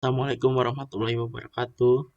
Assalamualaikum warahmatullahi wabarakatuh.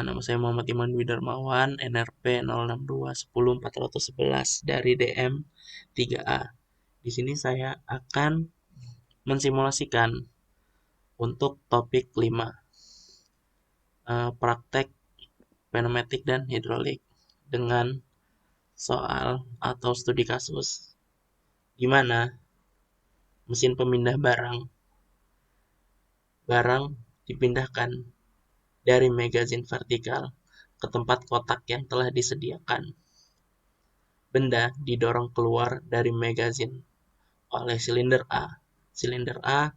Nama saya Muhammad Iman Dwi Darmawan, NRP 062104111 dari DM 3A. Di sini saya akan mensimulasikan untuk topik 5, praktek pneumatik dan hidrolik dengan soal atau studi kasus di mana mesin pemindah barang dipindahkan dari magazin vertikal ke tempat kotak yang telah disediakan. Benda didorong keluar dari magazin oleh silinder A. Silinder A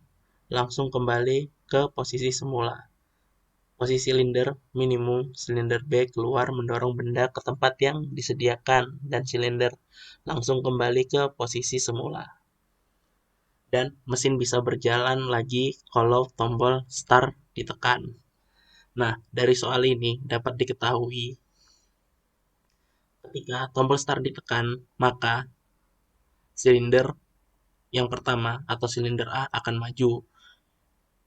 langsung kembali ke posisi semula. Posisi silinder minimum, silinder B keluar mendorong benda ke tempat yang disediakan dan silinder langsung kembali ke posisi semula. Dan mesin bisa berjalan lagi kalau tombol start ditekan. Nah, dari soal ini dapat diketahui ketika tombol start ditekan, maka silinder yang pertama atau silinder A akan maju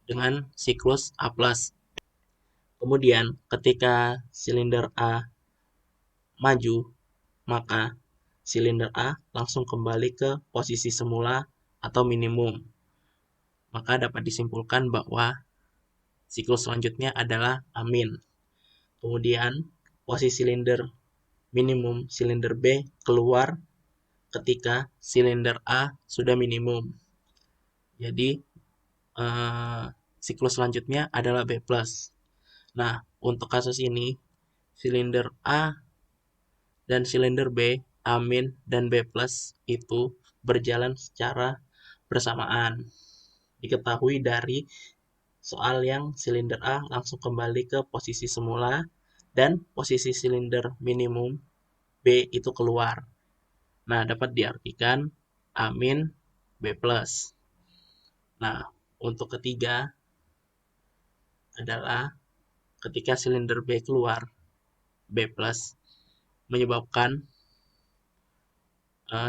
dengan siklus A+. Kemudian ketika silinder A maju, maka silinder A langsung kembali ke posisi semula atau minimum. Maka dapat disimpulkan bahwa siklus selanjutnya adalah amin. Kemudian posisi silinder minimum silinder B keluar ketika silinder A sudah minimum. Jadi siklus selanjutnya adalah B+. Nah, untuk kasus ini silinder A dan silinder B, amin dan B+ itu berjalan secara bersamaan. Diketahui dari soal yang silinder A langsung kembali ke posisi semula dan posisi silinder minimum B itu keluar. Nah, dapat diartikan amin B+. Nah, untuk ketiga adalah ketika silinder B keluar, B+ menyebabkan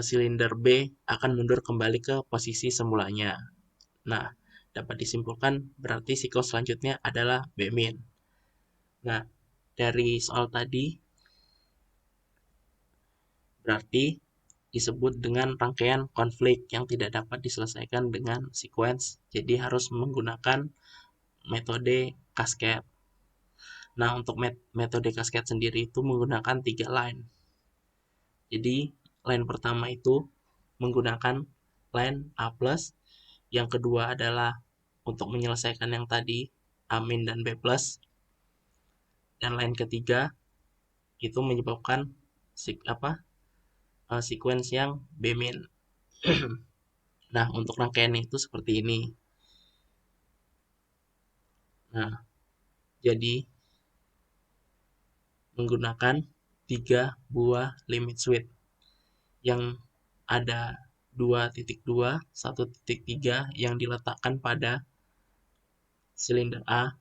silinder B akan mundur kembali ke posisi semulanya. Nah, dapat disimpulkan berarti siklus selanjutnya adalah B-. Nah, dari soal tadi berarti disebut dengan rangkaian konflik yang tidak dapat diselesaikan dengan sequence, jadi harus menggunakan metode cascade. Nah, untuk metode cascade sendiri itu menggunakan 3 line. Jadi, line pertama itu menggunakan line A+, yang kedua adalah untuk menyelesaikan yang tadi amin dan B+, dan line ketiga itu menyebabkan sequence yang B-. Nah, untuk rangkaiannya itu seperti ini. Nah, jadi menggunakan 3 buah limit switch yang ada 2.2, 1.3 yang diletakkan pada silinder A.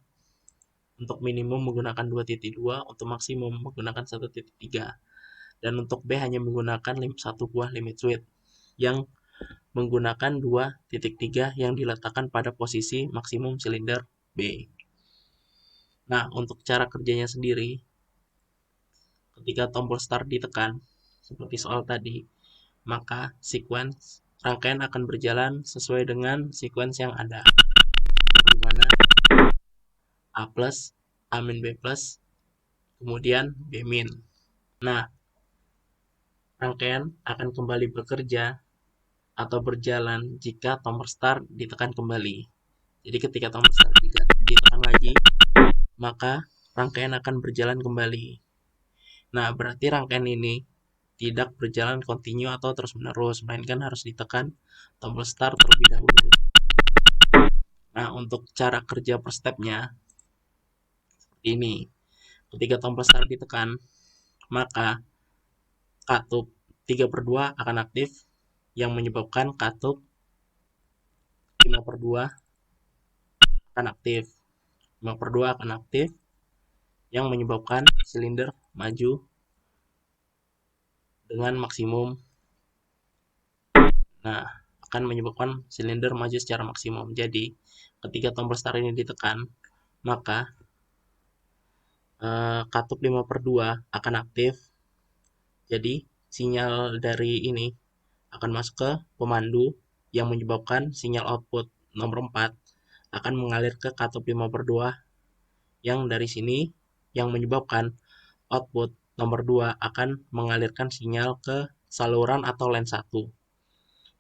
Untuk minimum menggunakan 2.2, untuk maksimum menggunakan 1.3. Dan untuk B hanya menggunakan 1 buah limit switch yang menggunakan 2.3 yang diletakkan pada posisi maksimum silinder B. Nah, untuk cara kerjanya sendiri, ketika tombol start ditekan, seperti soal tadi, maka sequence rangkaian akan berjalan sesuai dengan sequence yang ada, di mana A+, amin B+, kemudian B-. Nah, rangkaian akan kembali bekerja atau berjalan jika tombol start ditekan kembali. Jadi ketika tombol start ditekan lagi, maka rangkaian akan berjalan kembali. Nah, berarti rangkaian ini tidak berjalan kontinu atau terus-menerus, melainkan harus ditekan tombol start terlebih dahulu. Nah, untuk cara kerja per stepnya seperti ini. Ketika tombol start ditekan, maka katup 3/2 akan aktif, yang menyebabkan katup 5/2 akan aktif. 5/2 akan aktif, yang menyebabkan silinder maju dengan maksimum. Nah, akan menyebabkan silinder maju secara maksimum. Jadi, ketika tombol start ini ditekan, maka katup 5/2 akan aktif. Jadi sinyal dari ini akan masuk ke pemandu yang menyebabkan sinyal output nomor 4 akan mengalir ke katup 5/2 yang dari sini yang menyebabkan output nomor 2 akan mengalirkan sinyal ke saluran atau line 1.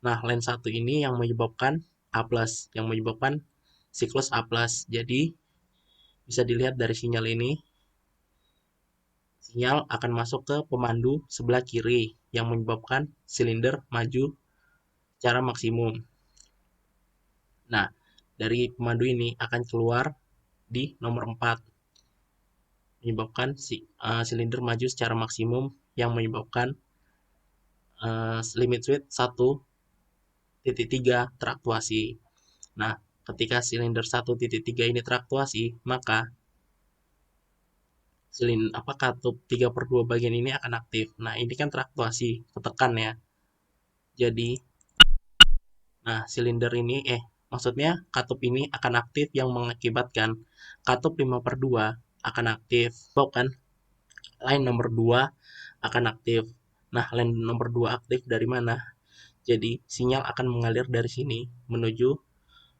Nah, line 1 ini yang menyebabkan A+, yang menyebabkan siklus A+. Jadi bisa dilihat dari sinyal ini, sinyal akan masuk ke pemandu sebelah kiri yang menyebabkan silinder maju secara maksimum. Nah, dari pemandu ini akan keluar di nomor 4, menyebabkan silinder maju secara maksimum yang menyebabkan limit switch 1.3 teraktuasi. Nah, ketika silinder 1.3 ini teraktuasi, maka katup 3/2 bagian ini akan aktif. Nah, ini kan teraktuasi, ketekan ya. Jadi, nah silinder ini, maksudnya katup ini akan aktif yang mengakibatkan katup 5/2 akan aktif. Kan, line nomor 2 akan aktif. Nah, line nomor 2 aktif dari mana? Jadi, sinyal akan mengalir dari sini menuju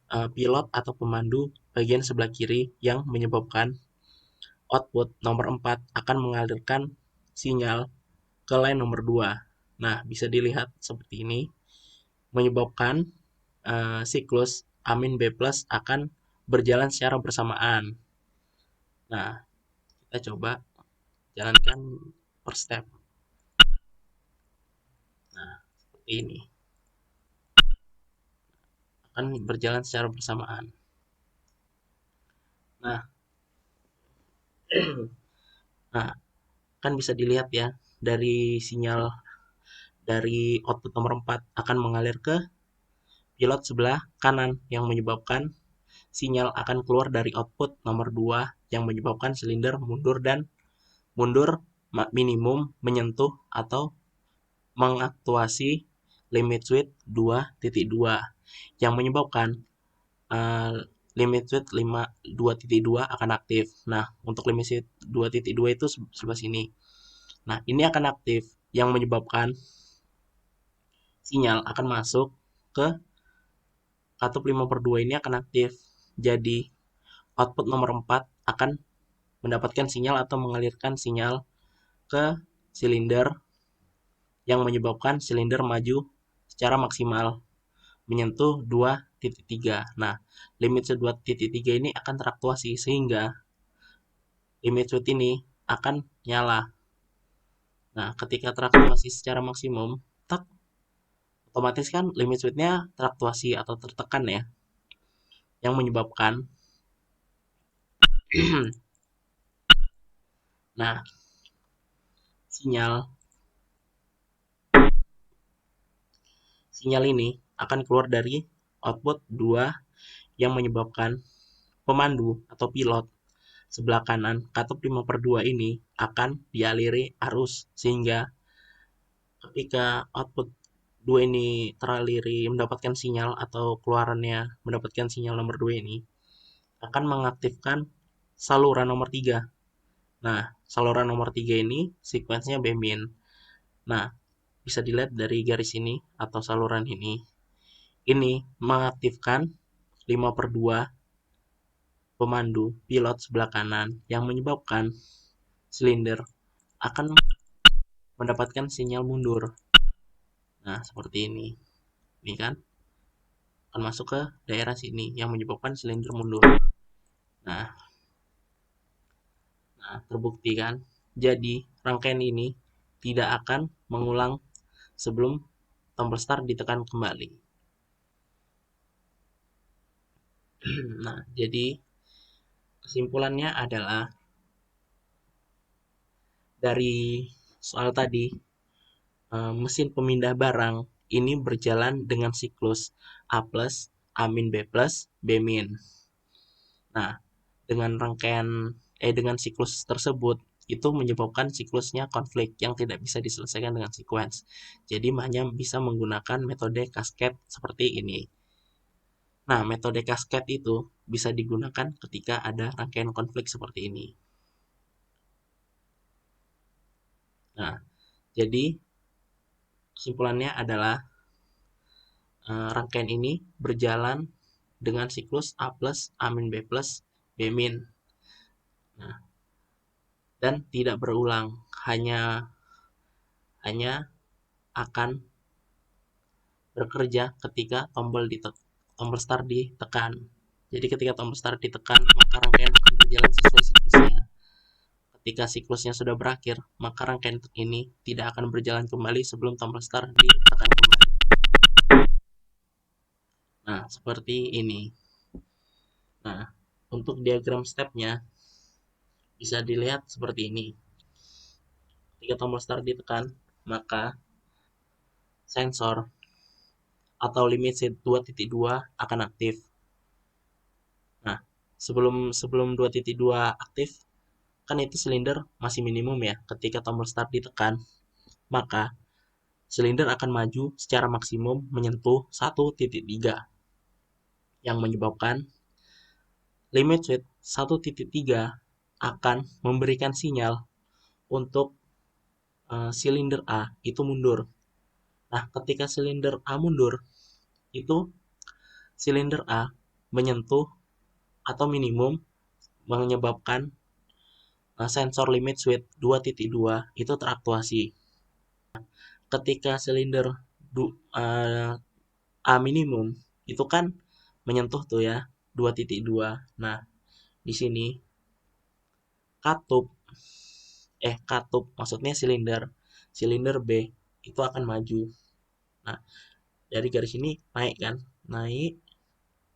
pilot atau pemandu bagian sebelah kiri yang menyebabkan output nomor 4 akan mengalirkan sinyal ke line nomor 2. Nah, bisa dilihat seperti ini, menyebabkan siklus Amin B+ akan berjalan secara bersamaan. Nah, kita coba jalankan per step. Nah, seperti ini. Akan berjalan secara bersamaan. Nah, nah, kan bisa dilihat ya, dari sinyal dari output nomor 4 akan mengalir ke pilot sebelah kanan yang menyebabkan sinyal akan keluar dari output nomor 2 yang menyebabkan silinder mundur minimum menyentuh atau mengaktuasi limit switch 2.2 yang menyebabkan limit switch 2.2 akan aktif. Nah, untuk limit switch 2.2 itu sebelah sini. Nah, ini akan aktif yang menyebabkan sinyal akan masuk ke katup 5/2 ini akan aktif. Jadi, output nomor 4 akan mendapatkan sinyal atau mengalirkan sinyal ke silinder yang menyebabkan silinder maju secara maksimal menyentuh 2.3. Nah, limit switch 2.3 ini akan teraktuasi sehingga limit switch ini akan nyala. Nah, ketika teraktuasi secara maksimum, tak otomatis kan limit switch-nya teraktuasi atau tertekan ya, yang menyebabkan nah, sinyal ini akan keluar dari output 2 yang menyebabkan pemandu atau pilot sebelah kanan katup 5/2 ini akan dialiri arus sehingga ketika output 2 ini teraliri mendapatkan sinyal atau keluarannya mendapatkan sinyal nomor 2 ini akan mengaktifkan saluran nomor 3. Nah, saluran nomor 3 ini sekuensnya B-min. Nah, bisa dilihat dari garis ini atau saluran ini. Ini mengaktifkan 5/2 pemandu pilot sebelah kanan yang menyebabkan silinder akan mendapatkan sinyal mundur. Nah, seperti ini. Ini kan akan masuk ke daerah sini yang menyebabkan silinder mundur. Nah, terbukti kan? Jadi, rangkaian ini tidak akan mengulang sebelum tombol start ditekan kembali. Nah, jadi kesimpulannya adalah dari soal tadi, mesin pemindah barang ini berjalan dengan siklus A+, A-, B+, B-. Nah, dengan siklus tersebut itu menyebabkan siklusnya konflik yang tidak bisa diselesaikan dengan sequence. Jadi hanya bisa menggunakan metode cascade seperti ini. Nah, metode cascade itu bisa digunakan ketika ada rangkaian konflik seperti ini. Nah, jadi kesimpulannya adalah rangkaian ini berjalan dengan siklus A plus, A min B plus, B min. Nah, dan tidak berulang, hanya akan bekerja ketika tombol start ditekan. Jadi ketika tombol start ditekan, maka rangkaian akan berjalan sesuai siklusnya. Ketika siklusnya sudah berakhir, maka rangkaian ini tidak akan berjalan kembali sebelum tombol start ditekan kembali. Nah, seperti ini. Nah, untuk diagram stepnya bisa dilihat seperti ini. Ketika tombol start ditekan, maka sensor atau limit set 2.2 akan aktif. Nah, sebelum 2.2 aktif, kan itu silinder masih minimum ya. Ketika tombol start ditekan, maka silinder akan maju secara maksimum menyentuh 1.3 yang menyebabkan limit switch 1.3 akan memberikan sinyal untuk silinder A itu mundur. Nah, ketika silinder A mundur, itu silinder A menyentuh atau minimum menyebabkan sensor limit switch 2.2 itu teraktuasi. Ketika silinder A minimum itu kan menyentuh tuh ya 2.2. Nah, di sini katup maksudnya silinder B itu akan maju. Nah, dari garis ini naik kan? Naik.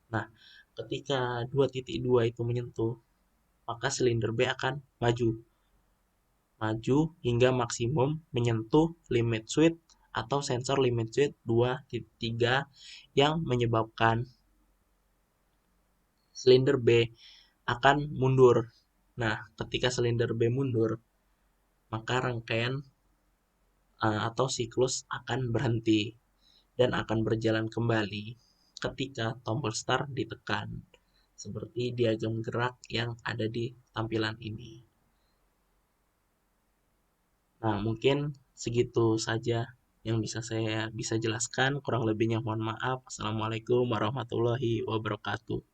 Nah, ketika 2.2 itu menyentuh, maka silinder B akan maju hingga maksimum menyentuh limit switch atau sensor limit switch 2.3 yang menyebabkan silinder B akan mundur. Nah, ketika silinder B mundur, maka rangkaian atau siklus akan berhenti dan akan berjalan kembali ketika tombol start ditekan, seperti diagram gerak yang ada di tampilan ini. Nah, mungkin segitu saja yang saya bisa jelaskan. Kurang lebihnya mohon maaf. Assalamualaikum warahmatullahi wabarakatuh.